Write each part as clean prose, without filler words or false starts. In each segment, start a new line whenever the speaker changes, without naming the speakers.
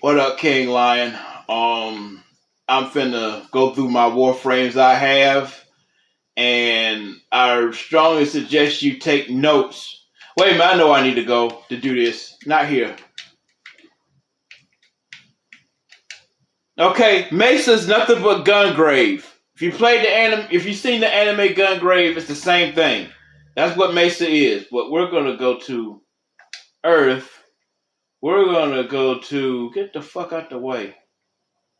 What up, King Lion? I'm finna go through my warframes I have, and I strongly suggest you take notes. Wait a minute, I know I need to go to do this. Not here. Okay, Mesa's nothing but Gungrave. If you played the anime, if you've seen the anime Gungrave, it's the same thing. That's what Mesa is. But we're gonna go to Earth. We're gonna go to get the fuck out the way.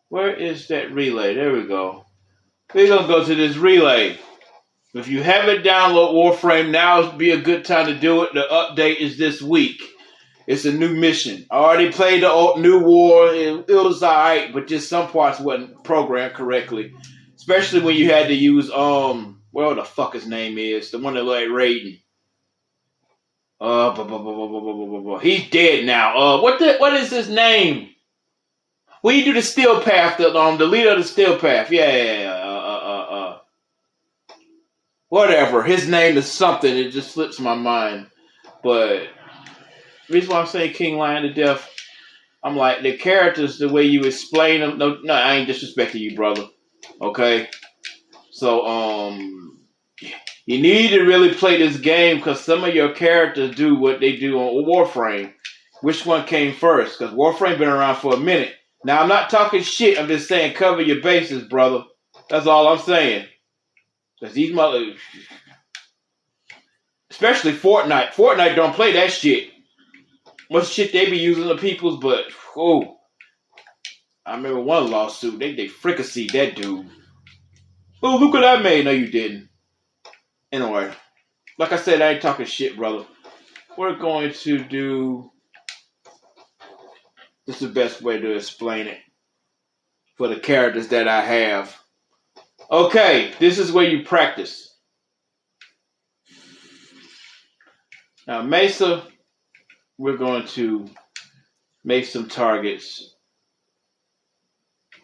Where is that relay? There we go. We're gonna go to this relay. If you haven't downloaded Warframe, now would be a good time to do it. The update is this week. It's a new mission. I already played the old, new war. It was alright, but just some parts wasn't programmed correctly. Especially when you had to use where the fuck his name is, the one that like Raiden. He's dead now. What is his name? When you do the Steel Path, the leader of the Steel Path, whatever. His name is something. It just slips my mind. But the reason why I'm saying King Lion to death, I'm like the characters, the way you explain them. No, I ain't disrespecting you, brother. Okay, so you need to really play this game because some of your characters do what they do on Warframe. Which one came first? Because Warframe been around for a minute. Now I'm not talking shit. I'm just saying cover your bases, brother. That's all I'm saying. Because these mother, especially Fortnite. Fortnite don't play that shit. What shit they be using the people's, but oh, I remember one lawsuit. They fricasseed that dude. Oh, look what I made. No, you didn't. Anyway, like I said, I ain't talking shit, brother. We're going to do. This is the best way to explain it for the characters that I have. Okay, this is where you practice. Now, Mesa, we're going to make some targets.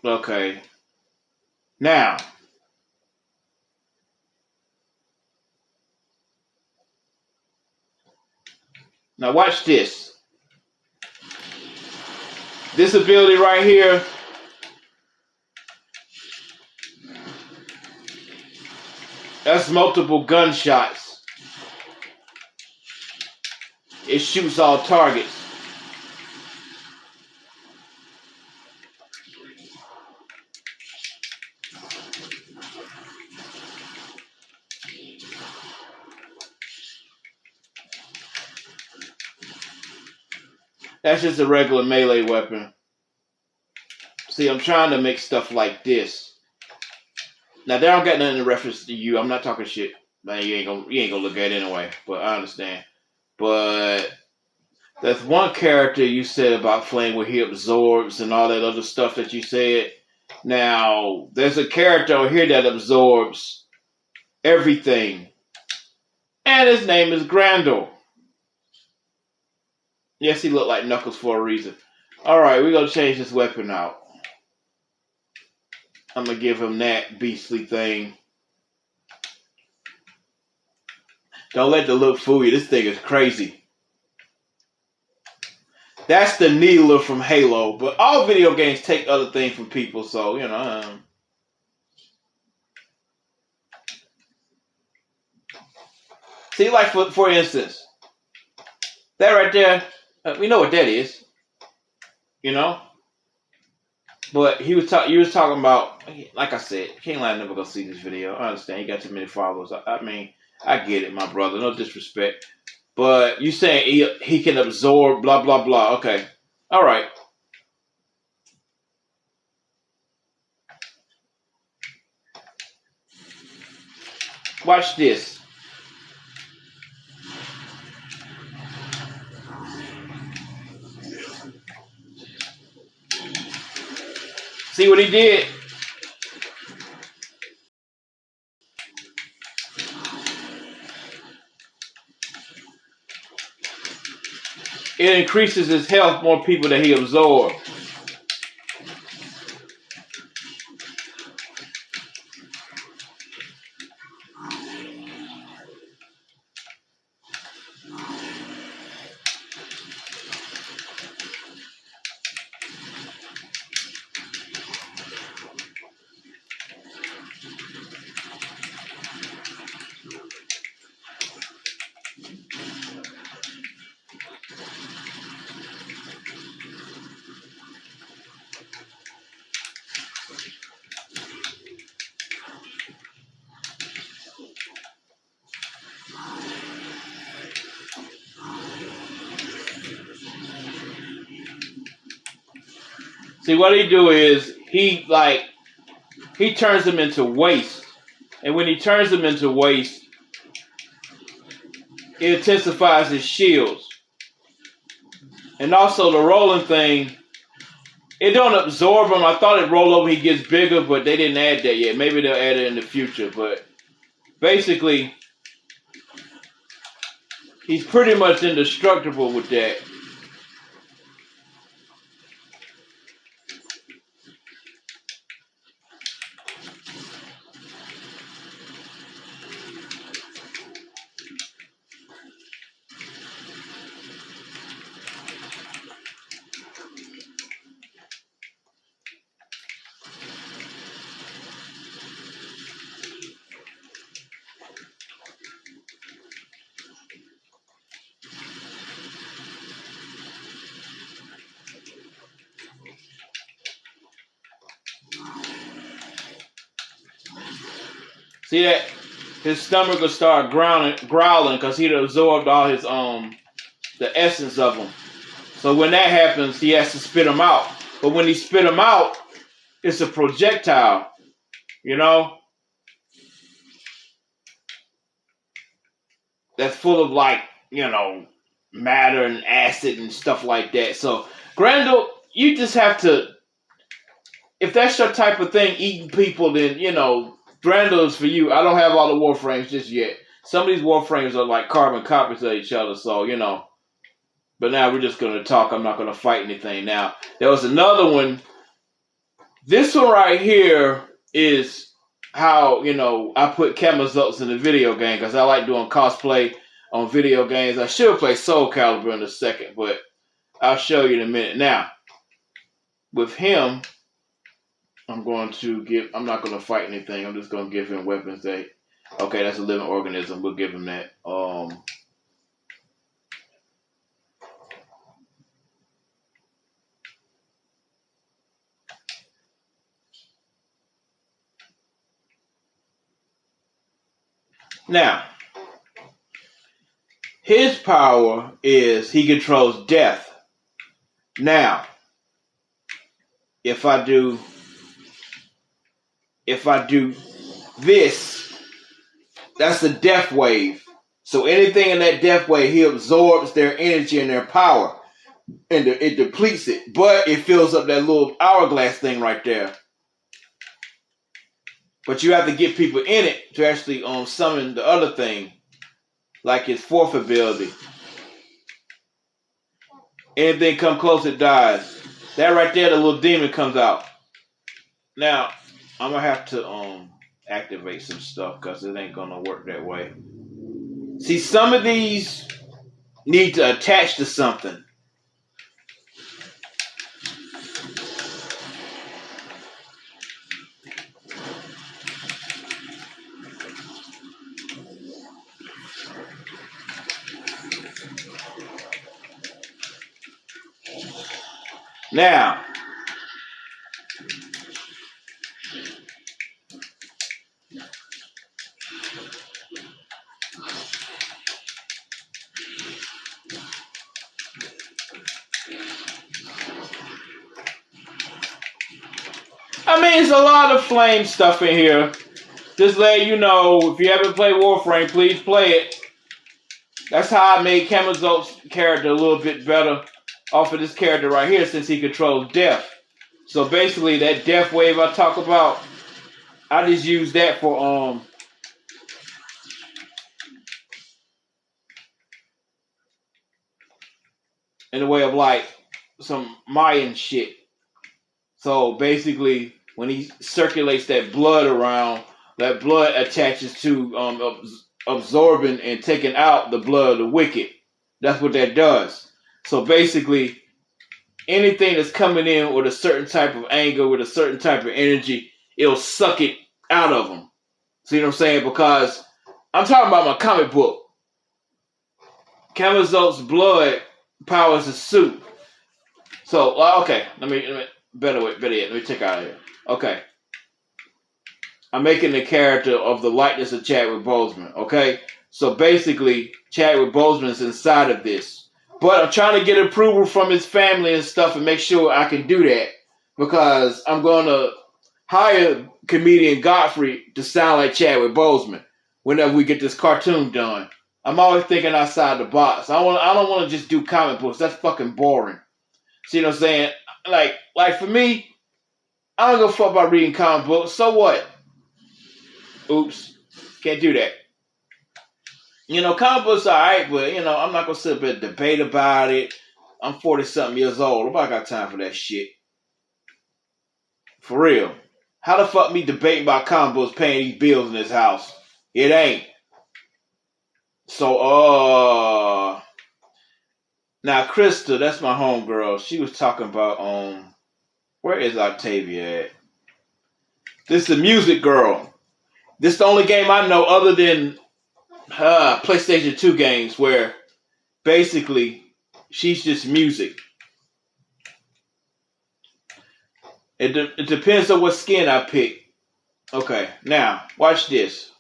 Okay. Now, watch this. This ability right here. That's multiple gunshots. It shoots all targets. That's just a regular melee weapon. See, I'm trying to make stuff like this. Now, they don't got nothing in reference to you. I'm not talking shit. Man, you ain't gonna look at it anyway. But I understand. But there's one character you said about playing where he absorbs and all that other stuff that you said. Now, there's a character over here that absorbs everything. And his name is Grandel. Yes, he looked like Knuckles for a reason. Alright, we're going to change this weapon out. I'm going to give him that beastly thing. Don't let the look fool you. This thing is crazy. That's the needler from Halo. But all video games take other things from people. So, you know. See, like for instance. That right there. We know what that is. You know. But you was talking about, like I said, King Lion never gonna see this video. I understand. He got too many followers. I mean, I get it, my brother. No disrespect. But you saying he can absorb blah, blah, blah. Okay. All right. Watch this. See what he did? It increases his health more people that he absorbs. See, what he do is he turns them into waste, and when he turns them into waste, it intensifies his shields, and also the rolling thing. It don't absorb him. I thought it roll over, he gets bigger, but they didn't add that yet. Maybe they'll add it in the future, but basically, he's pretty much indestructible with that. See that? His stomach will start growling because he'd absorbed all his the essence of them. So when that happens, he has to spit them out. But when he spit them out, it's a projectile, you know, that's full of matter and acid and stuff like that. So Grendel, you just have to, if that's your type of thing, eating people, then Grendel is for you. I don't have all the warframes just yet. Some of these warframes are like carbon copies of each other, so But now we're just gonna talk. I'm not gonna fight anything now. There was another one. This one right here is how I put Camazotz in the video game because I like doing cosplay on video games. I should play Soul Calibur in a second, but I'll show you in a minute. Now, with him, I'm not going to fight anything. I'm just going to give him weapons that, okay, that's a living organism. We'll give him that. Now, his power is he controls death. Now, if I do this, that's a death wave. So anything in that death wave, he absorbs their energy and their power, and it depletes it. But it fills up that little hourglass thing right there. But you have to get people in it to actually summon the other thing, like his fourth ability. Anything come close, it dies. That right there, the little demon comes out. Now, I'm going to have to activate some stuff because it ain't going to work that way. See, some of these need to attach to something. Now, I mean, it's a lot of flame stuff in here. Just let you know, if you haven't played Warframe, please play it. That's how I made Camazotz's character a little bit better off of this character right here, since he controls death. So basically, that death wave I talk about, I just use that for in the way of like some Mayan shit. So basically, when he circulates that blood around, that blood attaches to absorbing and taking out the blood of the wicked. That's what that does. So basically, anything that's coming in with a certain type of anger, with a certain type of energy, it'll suck it out of them. See what I'm saying? Because I'm talking about my comic book. Camazotz's blood powers his suit. So, okay, let me better yet, let me take out of here. Okay. I'm making the character of the likeness of Chadwick Boseman, okay? So basically, Chadwick Boseman is inside of this. But I'm trying to get approval from his family and stuff and make sure I can do that. because I'm going to hire comedian Godfrey to sound like Chadwick Boseman whenever we get this cartoon done. I'm always thinking outside the box. I don't want to just do comic books. That's fucking boring. See what I'm saying? Like for me, I don't give a fuck about reading comic books. So what? Oops. Can't do that. Comic books are alright, but I'm not gonna sit up and debate about it. I'm 40-something years old. Nobody got time for that shit. For real. How the fuck me debating about comic books paying these bills in this house? It ain't. So, now Krista, that's my homegirl. She was talking about, where is Octavia at? This is the music girl. This is the only game I know other than PlayStation 2 games where basically she's just music. It depends on what skin I pick. Okay, now watch this.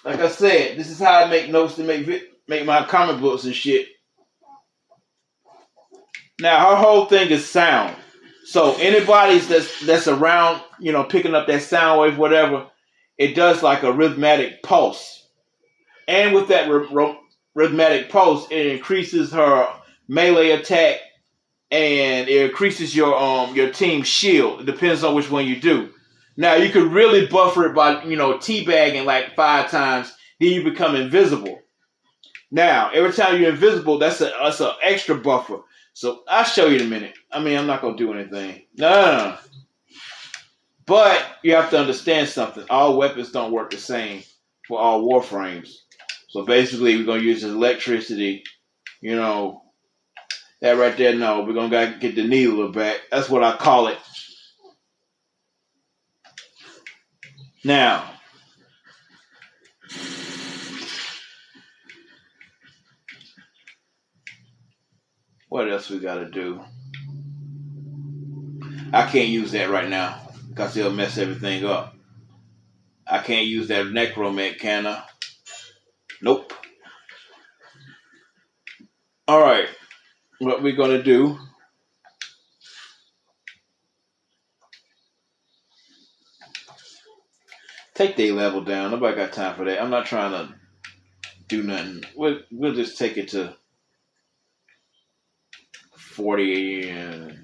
Like I said, this is how I make notes to make my comic books and shit. Now her whole thing is sound. So anybody that's around, picking up that sound wave, whatever, it does like a rhythmic pulse. And with that rhythmic pulse, it increases her melee attack and it increases your team's shield. It depends on which one you do. Now you could really buffer it by teabagging like 5 times, then you become invisible. Now every time you're invisible, that's an extra buffer. So I'll show you in a minute. I mean, I'm not gonna do anything. No. But you have to understand something. All weapons don't work the same for all warframes. So basically, we're gonna use electricity. That right there. No, we're gonna get the needler back. That's what I call it. Now, what else we gotta do? I can't use that right now because it'll mess everything up. I can't use that necromancer, can I? Nope. All right. What we're gonna do? Take their level down. Nobody got time for that. I'm not trying to do nothing. We'll just take it to 40 and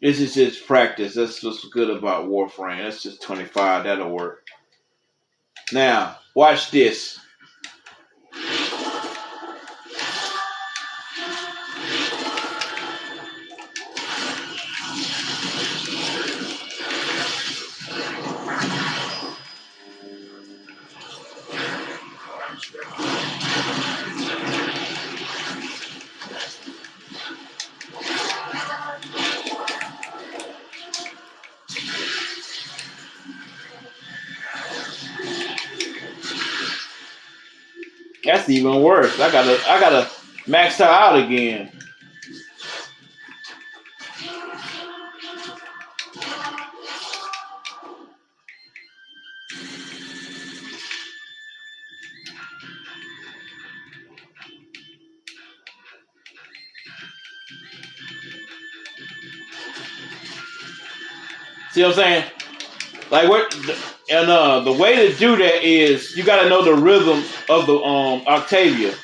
this is just practice. That's what's good about Warframe. That's just 25. That'll work. Now, watch this. That's even worse. I gotta max her out again. See what I'm saying? Like the way to do that is you gotta know the rhythm of the Octavia.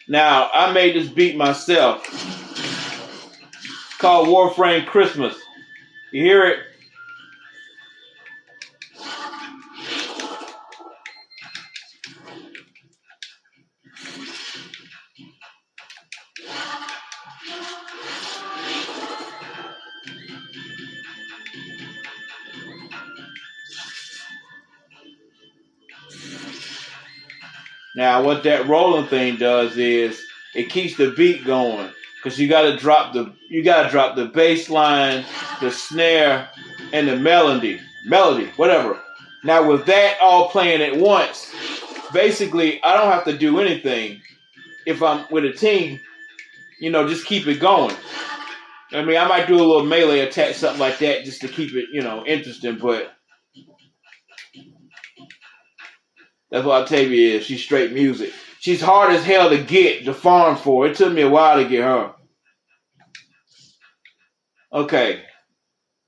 Now I made this beat myself. It's called Warframe Christmas. You hear it? Now, what that rolling thing does is it keeps the beat going because you got to drop the bass line, the snare, and the melody, whatever. Now, with that all playing at once, basically, I don't have to do anything if I'm with a team. Just keep it going. I mean, I might do a little melee attack, something like that, just to keep it, interesting. But that's what Octavia is. She's straight music. She's hard as hell to get, to farm for. It took me a while to get her. Okay.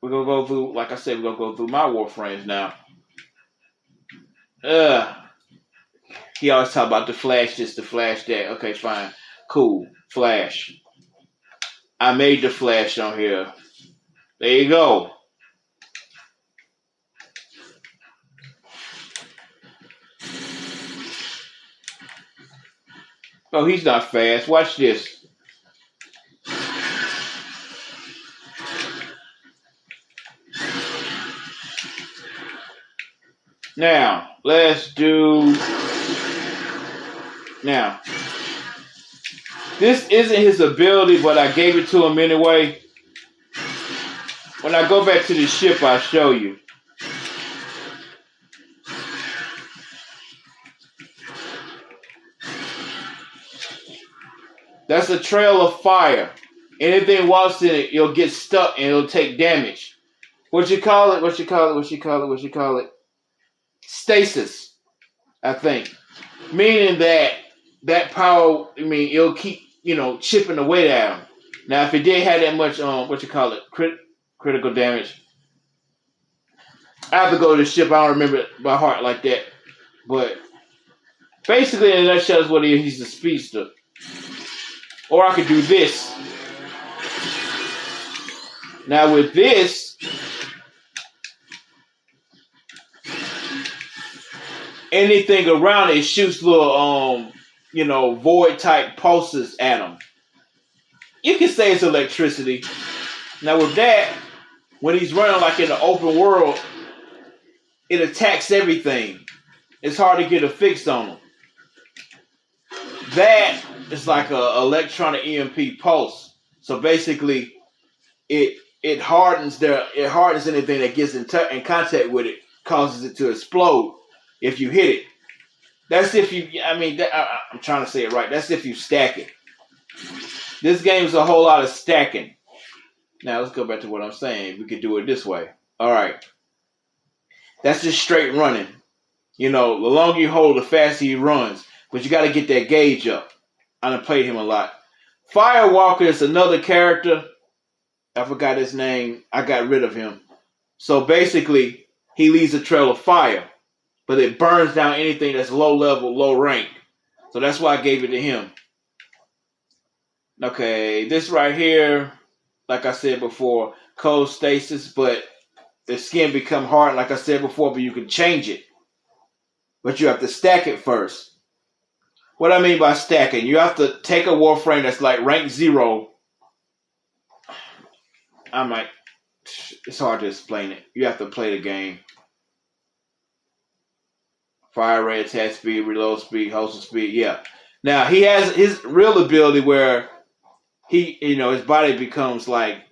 We're going to go through, like I said, we're going to go through my warframes now. He always talk about the flash this, the flash that. Okay, fine. Cool. Flash. I made the flash on here. There you go. Oh, he's not fast. Watch this. Now, let's do... Now, this isn't his ability, but I gave it to him anyway. When I go back to the ship, I'll show you. That's a trail of fire. Anything walks in it, you'll get stuck and it'll take damage. What you call it? Stasis, I think. Meaning that power, it'll keep, chipping away down. Now, if it didn't have that much, critical damage, I have to go to the ship. I don't remember it by heart like that. But basically, in a nutshell, is what he is. He's a speedster. Or I could do this. Now with this, anything around it shoots little, void type pulses at them. You can say it's electricity. Now with that, when he's running like in the open world, it attacks everything. It's hard to get a fix on them. That is like a electronic EMP pulse. So basically, it hardens anything that gets in contact with it, causes it to explode if you hit it. That's if you. I'm trying to say it right. That's if you stack it. This game is a whole lot of stacking. Now let's go back to what I'm saying. We could do it this way. All right. That's just straight running. The longer you hold, the faster he runs. But you got to get that gauge up. I done played him a lot. Firewalker is another character. I forgot his name. I got rid of him. So basically, he leaves a trail of fire. But it burns down anything that's low level, low rank. So that's why I gave it to him. Okay, this right here, like I said before, cold stasis. But the skin become hard, like I said before, but you can change it. But you have to stack it first. What I mean by stacking, you have to take a warframe that's like rank 0. It's hard to explain it. You have to play the game. Fire rate, attack speed, reload speed, hosting speed, yeah. Now, he has his real ability where his body becomes like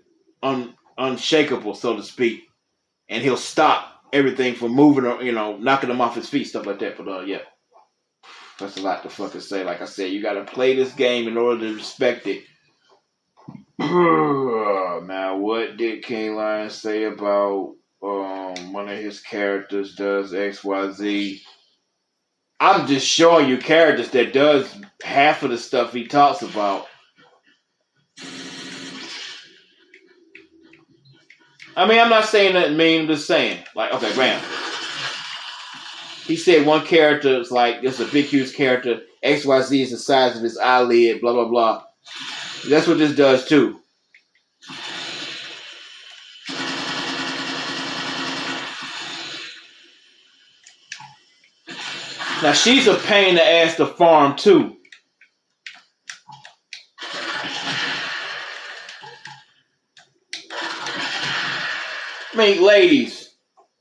unshakable, so to speak. And he'll stop everything from moving or, knocking him off his feet, stuff like that. But, yeah. That's a lot to fucking say. Like I said, you gotta play this game in order to respect it. Now, what did King Lion say about one of his characters does XYZ? I'm just showing you characters that does half of the stuff he talks about. I'm not saying nothing mean, I'm just saying. Like, okay, bam. He said one character is like, this is a big, huge character. XYZ is the size of his eyelid, blah, blah, blah. That's what this does, too. Now, she's a pain in the ass to farm, too. Ladies,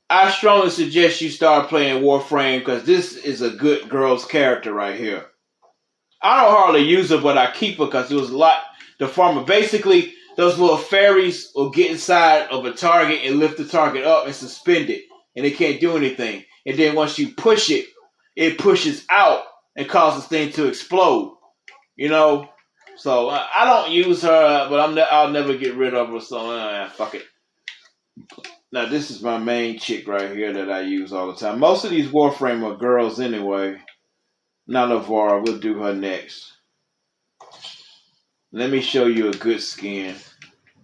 I strongly suggest you start playing Warframe because this is a good girl's character right here. I don't hardly use her, but I keep her because it was a lot to farm her. Basically, those little fairies will get inside of a target and lift the target up and suspend it, and they can't do anything. And then once you push it, it pushes out and causes things to explode. So I don't use her, but I'll never get rid of her. So fuck it. Now, this is my main chick right here that I use all the time. Most of these Warframe are girls anyway. Not Navarre. We'll do her next. Let me show you a good skin.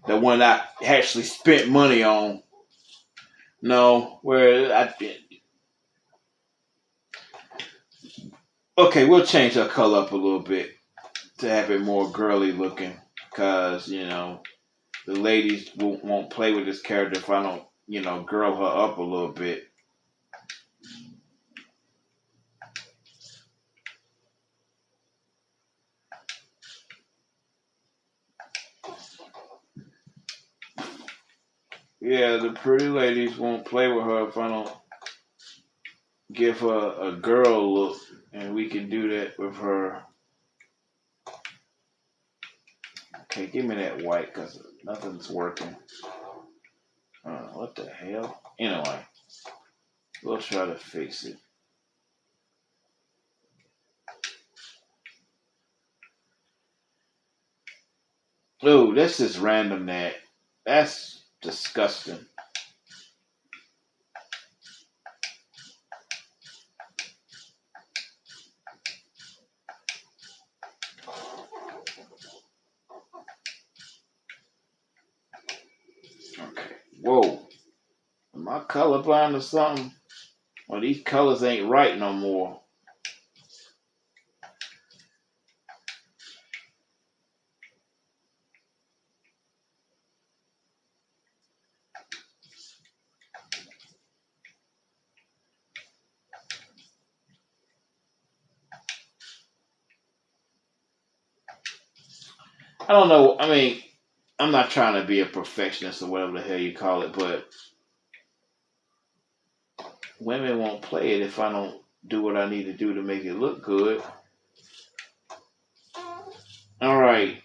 The one I actually spent money on. No, where I did. Okay, we'll change her color up a little bit to have it more girly looking. Because, you know, the ladies won't play with this character if I don't, you know, girl her up a little bit. Yeah, the pretty ladies won't play with her if I don't give her a girl look. And we can do that with her. Okay, give me that white because nothing's working. What the hell? Anyway, we'll try to fix it. Oh, this is random that. That's disgusting. Okay. Whoa. Am I colorblind or something? Well, these colors ain't right no more. I don't know. I mean, I'm not trying to be a perfectionist or whatever the hell you call it, but women won't play it if I don't do what I need to do to make it look good. All right.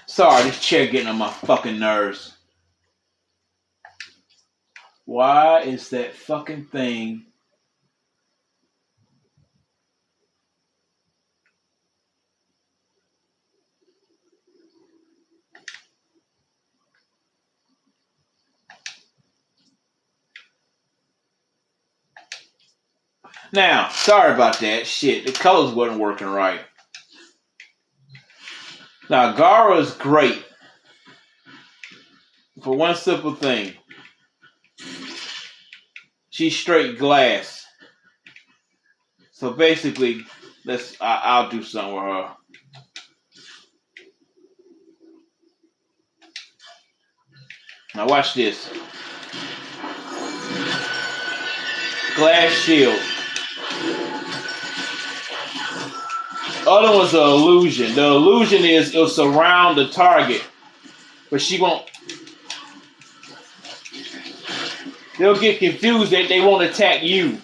Sorry, this chair getting on my fucking nerves. Why is that fucking thing? Now, sorry about that. Shit, the colors wasn't working right. Now, Gara is great for one simple thing. She's straight glass. So basically, I'll do something with her. Now watch this. Glass shield. Other one's an illusion. The illusion is it'll surround the target, but she won't. They'll get confused that they won't attack you.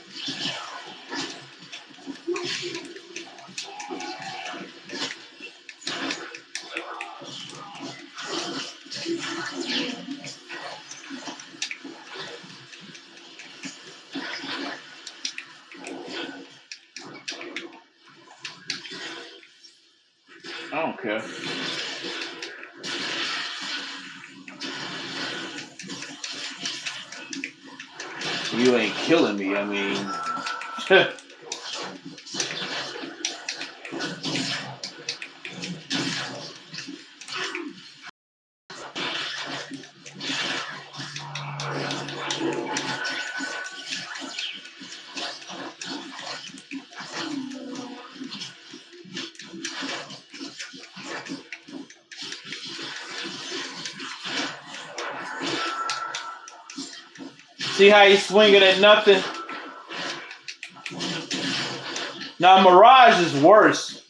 I don't care. You ain't killing me. I mean, see how he's swinging at nothing? Now, Mirage is worse.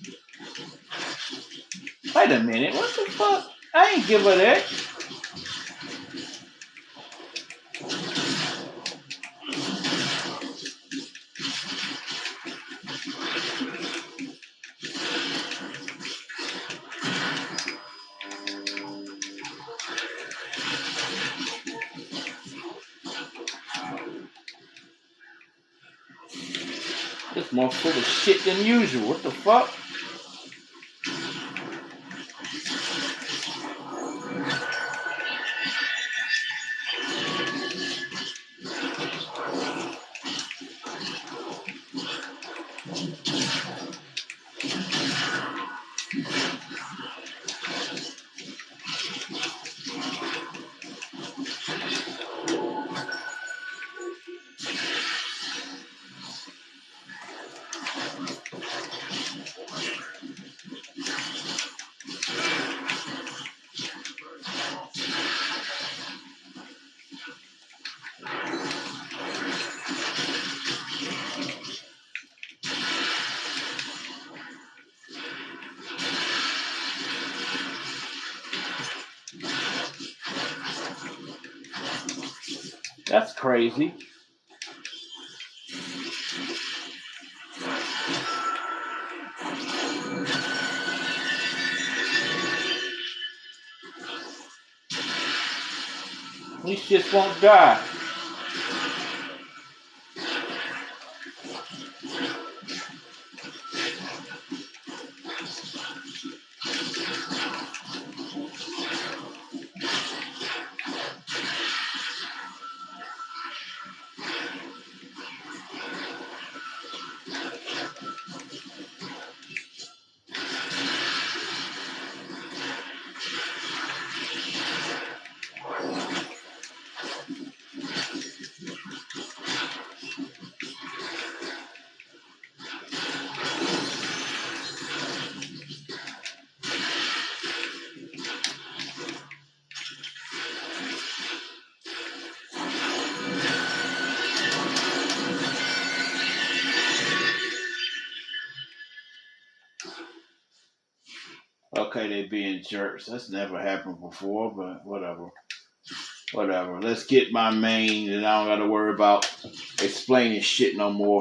Wait a minute. What the fuck? I ain't give her that. It's more full of shit than usual. What the fuck? That's crazy. These shits won't die. Okay, they being jerks. That's never happened before, but whatever. Whatever. Let's get my main, and I don't gotta worry about explaining shit no more.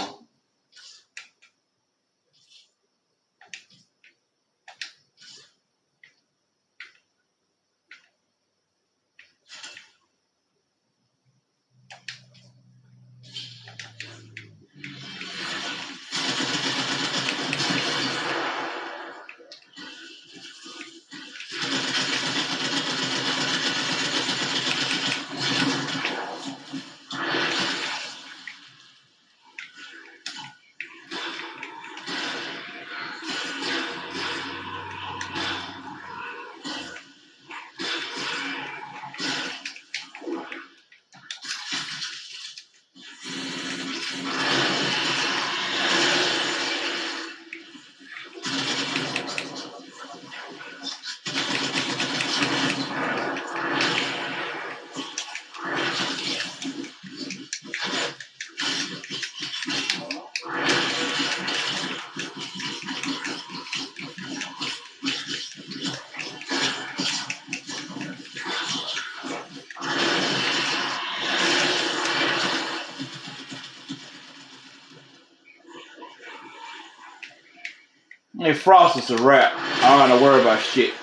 Hey, Frost is a wrap. I don't gotta worry about shit.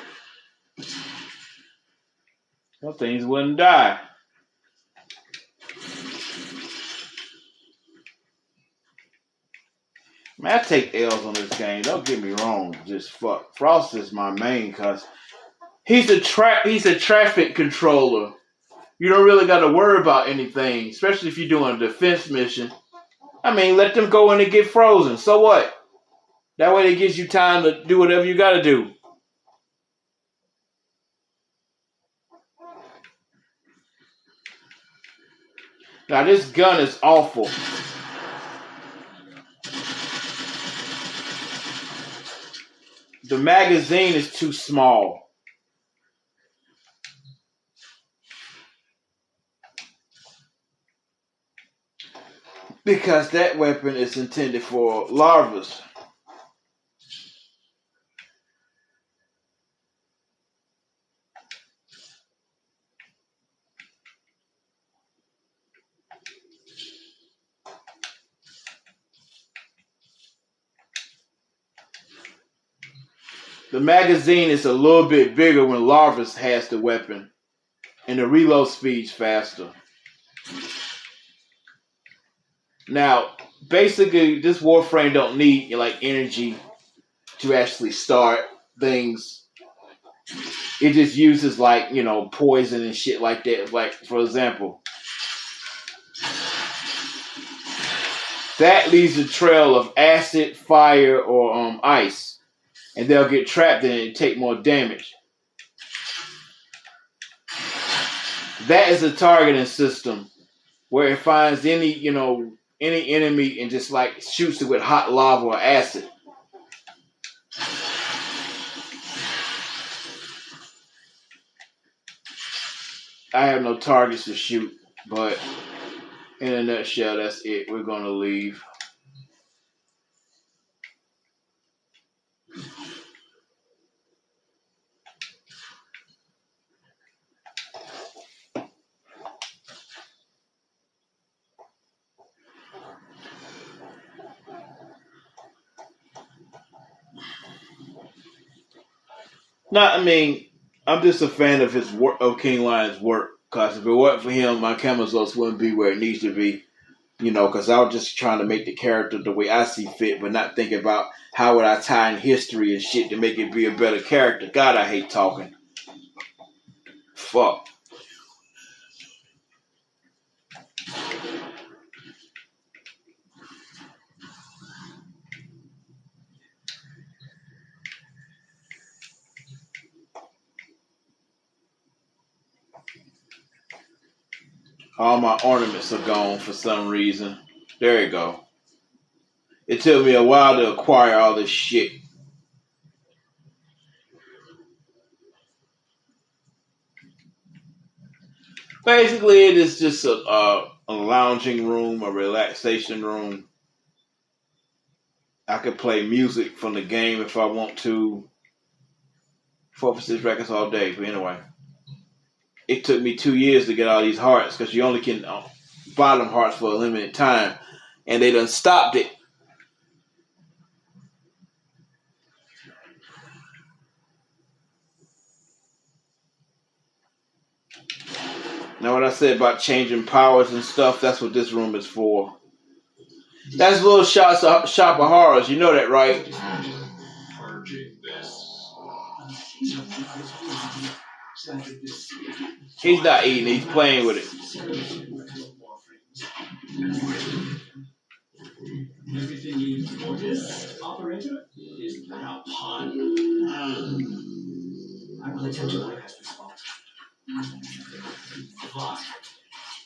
Some things wouldn't die. Man, I take L's on this game. Don't get me wrong. Just fuck. Frost is my main cause he's a traffic controller. You don't really gotta worry about anything, especially if you're doing a defense mission. I mean, let them go in and get frozen. So what? That way it gives you time to do whatever you gotta do. Now this gun is awful. The magazine is too small. Because that weapon is intended for larvas. The magazine is a little bit bigger when larvas has the weapon, and the reload speed's faster. Now, basically this warframe don't need like energy to actually start things. It just uses like, you know, poison and shit like that. Like, for example, that leaves a trail of acid, fire, or ice, and they'll get trapped in it and take more damage. That is a targeting system where it finds any, you know, any enemy and just like shoots it with hot lava or acid. I have no targets to shoot, but in a nutshell, that's it. We're gonna leave. Not, I mean, I'm just a fan of his work, of King Lion's work. Cause if it weren't for him, my Camelzots wouldn't be where it needs to be. You know, because I was just trying to make the character the way I see fit, but not thinking about how would I tie in history and shit to make it be a better character. God, I hate talking. Fuck. All my ornaments are gone for some reason. There you go. It took me a while to acquire all this shit. Basically, it is just a lounging room, a relaxation room. I could play music from the game if I want to. 4 for 6 records all day. But anyway, it took me 2 years to get all these hearts because you only can buy them hearts for a limited time. And they done stopped it. Now, what I said about changing powers and stuff, that's what this room is for. That's little shop of horrors. You know that, right? He's not eating. He's playing with it. Everything you need for this operator is now upon. I will attend to my best response.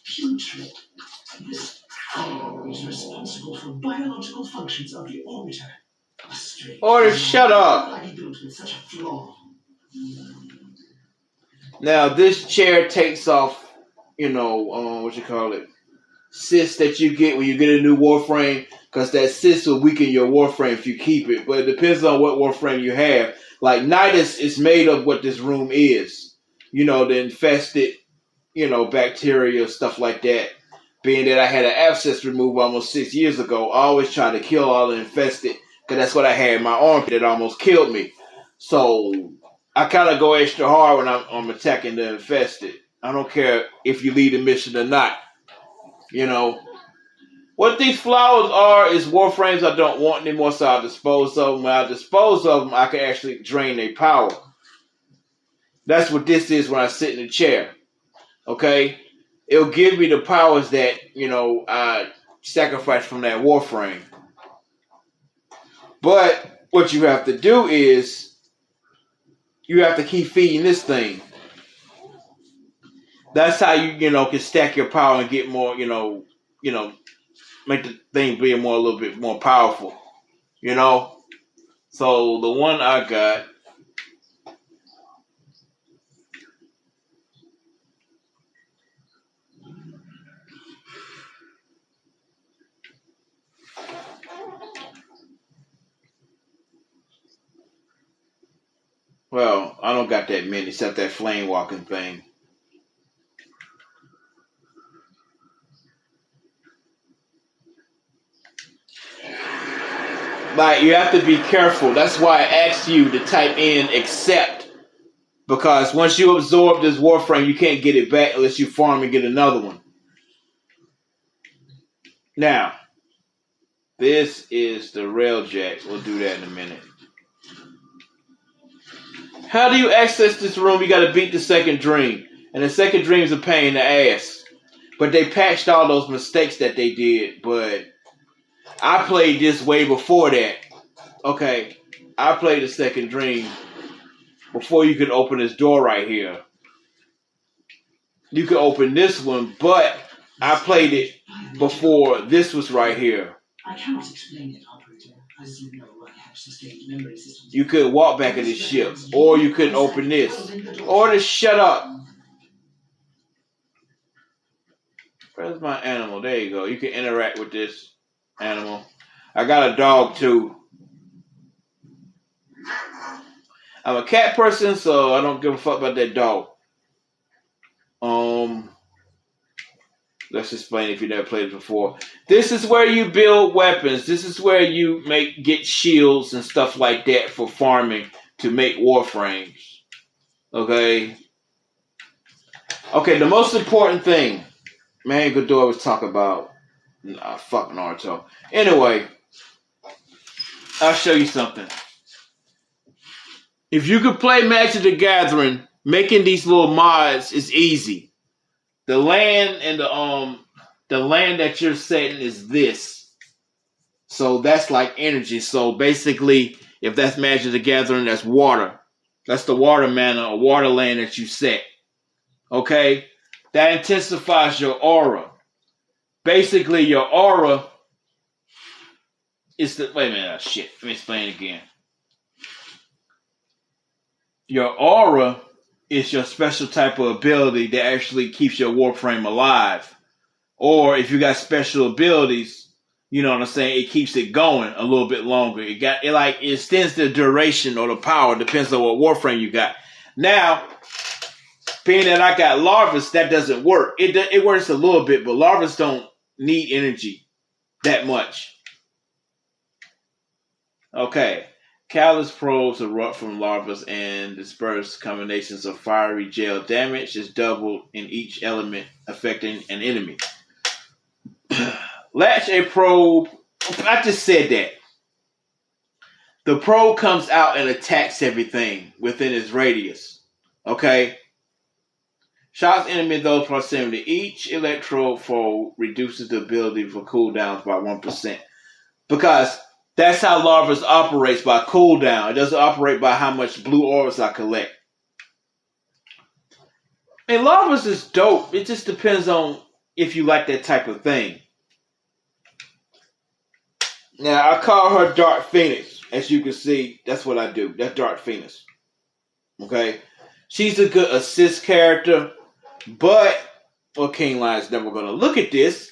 Putrid. This is responsible for biological functions of the orbiter. Or shut up. Now this chair takes off, you know, what you call it, cyst that you get when you get a new warframe, because that cyst will weaken your warframe if you keep it. But it depends on what warframe you have. Like Nidus is made of what this room is, you know, the infested, you know, bacteria, stuff like that. Being that I had an abscess removed almost 6 years ago, I always try to kill all the infested, because that's what I had in my armpit that almost killed me. So I kind of go extra hard when I'm attacking the infested. I don't care if you lead the mission or not. You know, what these flowers are is warframes I don't want anymore, so I'll dispose of them. When I dispose of them, I can actually drain their power. That's what this is when I sit in the chair. Okay? It'll give me the powers that, you know, I sacrificed from that warframe. But what you have to do is you have to keep feeding this thing. That's how you know, can stack your power and get more, you know, make the thing be a little bit more powerful. You know? So the one I got, well, I don't got that many except that flame walking thing. Like, you have to be careful. That's why I asked you to type in accept. Because once you absorb this warframe, you can't get it back unless you farm and get another one. Now, This is the railjack. We'll do that in a minute. How do you access this room? You gotta beat the second dream. And the second dream is a pain in the ass. But they patched all those mistakes that they did. But I played this way before that. Okay. I played the second dream before you could open this door right here. You could open this one, but I played it before this was right here.
I cannot explain it, operator. As you know, I have sustained memory systems.
You could walk back in this ship, or you couldn't open this. Or just shut up. Where's my animal? There you go. You can interact with this animal. I got a dog too. I'm a cat person, so I don't give a fuck about that dog. Let's explain if you never played it before. This is where you build weapons. This is where you get shields and stuff like that for farming to make warframes. Okay. Okay, the most important thing, man, Godor was talking about. Nah, fuck Naruto. Anyway, I'll show you something. If you could play Magic the Gathering, making these little mods is easy. The land and the land that you're setting is this. So that's like energy. So basically, if that's Magic the Gathering, that's water. That's the water mana or water land that you set. Okay? That intensifies your aura. Basically, your aura is the... Wait a minute. Shit. Let me explain again. Your aura is your special type of ability that actually keeps your warframe alive. Or if you got special abilities, you know what I'm saying, it keeps it going a little bit longer. It extends the duration or the power, depends on what warframe you got. Now, being that I got larvas, that doesn't work. It works a little bit, but larvas don't need energy that much. Okay. Callous probes erupt from larvas and disperse. Combinations of fiery gel damage is doubled in each element affecting an enemy. Latch a probe. I just said that. The probe comes out and attacks everything within its radius. Okay? Shocks enemy in those proximity. Each electrode fold reduces the ability for cooldowns by 1%. Because that's how larvas operates, by cooldown. It doesn't operate by how much blue orbs I collect. And larvas is dope. It just depends on if you like that type of thing. Now, I call her Dark Phoenix. As you can see, that's what I do. That's Dark Phoenix. Okay? She's a good assist character. But, well, King Lion's never going to look at this.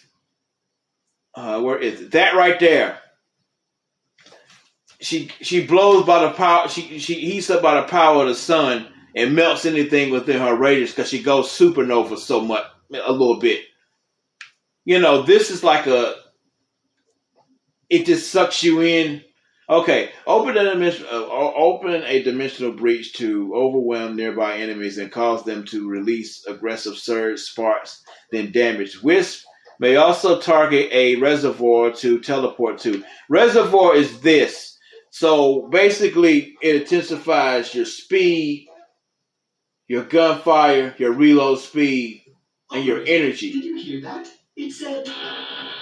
Where is it? That right there. She blows by the power. She heats up by the power of the sun and melts anything within her radius because she goes supernova so much, a little bit. You know, this is like it just sucks you in. Okay, open a dimensional breach to overwhelm nearby enemies and cause them to release aggressive surge sparks, then damage. Wisp may also target a reservoir to teleport to. Reservoir is this. So basically, it intensifies your speed, your gunfire, your reload speed, and your energy.
Did you hear that? It said...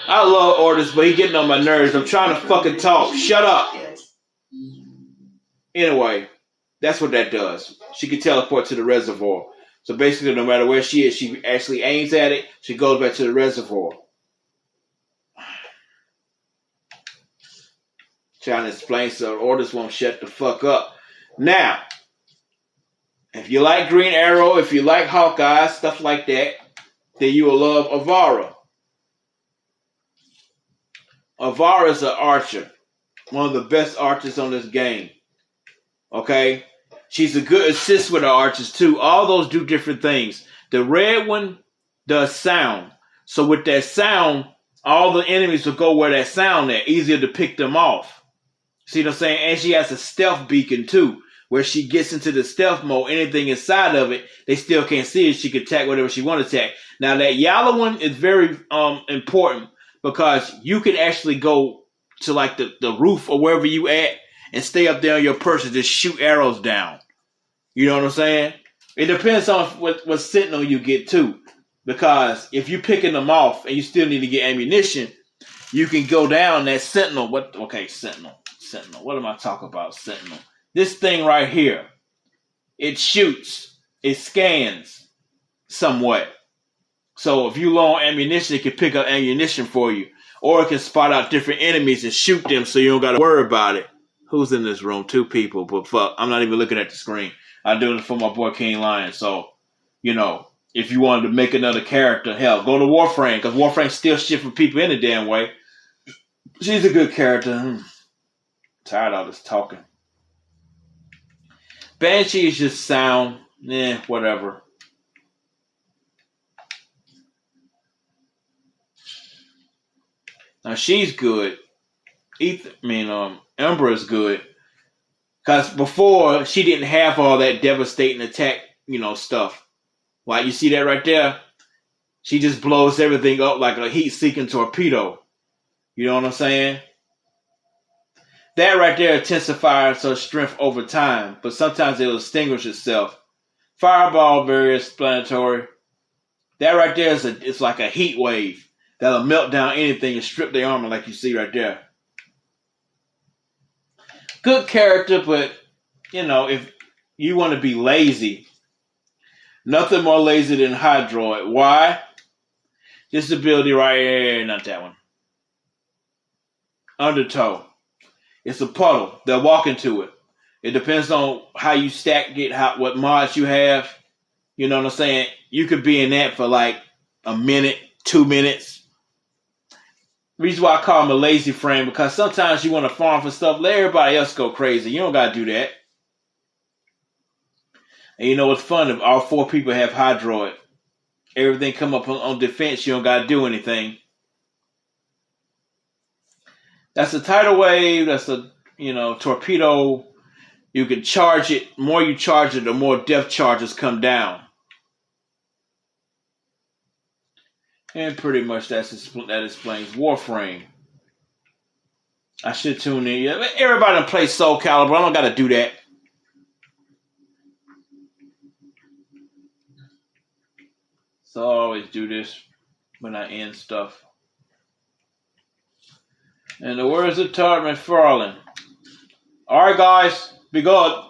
I love orders, but he's getting on my nerves. I'm trying to fucking talk. Shut up. Anyway, that's what that does. She can teleport to the reservoir. So basically, no matter where she is, she actually aims at it. She goes back to the reservoir. Trying to explain so orders won't shut the fuck up. Now, if you like Green Arrow, if you like Hawkeye, stuff like that, then you will love Avara. Avara is an archer. One of the best archers on this game. Okay? She's a good assist with her archers too. All those do different things. The red one does sound. So with that sound, all the enemies will go where that sound is. Easier to pick them off. See what I'm saying? And she has a stealth beacon too, where she gets into the stealth mode. Anything inside of it, they still can't see it. She can attack whatever she wants to attack. Now that yellow one is very important because you can actually go to like the roof or wherever you at and stay up there on your person, just shoot arrows down. You know what I'm saying? It depends on what sentinel you get too. Because if you're picking them off and you still need to get ammunition, you can go down that sentinel. Sentinel. What am I talking about? Sentinel. This thing right here. It shoots. It scans somewhat. So if you low on ammunition, it can pick up ammunition for you. Or it can spot out different enemies and shoot them so you don't got to worry about it. Who's in this room? 2 people. But fuck, I'm not even looking at the screen. I do it for my boy King Lion. So, if you wanted to make another character, hell, go to Warframe. Because Warframe still shit for people in a damn way. She's a good character. Tired of all this talking. Banshee is just sound. Whatever. Now she's good. Ember is good. Because before, she didn't have all that devastating attack, stuff. Like, you see that right there? She just blows everything up like a heat-seeking torpedo. You know what I'm saying? That right there intensifies her strength over time, but sometimes it'll extinguish itself. Fireball, very explanatory. That right there it's like a heat wave that'll melt down anything and strip their armor like you see right there. Good character, but, if you want to be lazy, nothing more lazy than Hydroid. Why? This ability right here, not that one. Undertow. It's a puddle. They'll walk into it. It depends on how you stack it, what mods you have. You know what I'm saying? You could be in that for like a minute, 2 minutes. Reason why I call him a lazy frame, because sometimes you want to farm for stuff, let everybody else go crazy. You don't got to do that. And you know what's fun? If all 4 people have Hydroid, everything come up on defense, you don't got to do anything. That's a tidal wave. That's a, torpedo. You can charge it. The more you charge it, the more depth charges come down. And pretty much that explains Warframe. I should tune in. Yeah, everybody plays Soul Calibur. I don't got to do that. So I always do this when I end stuff. And the words of Todd McFarlane. Alright guys, be good.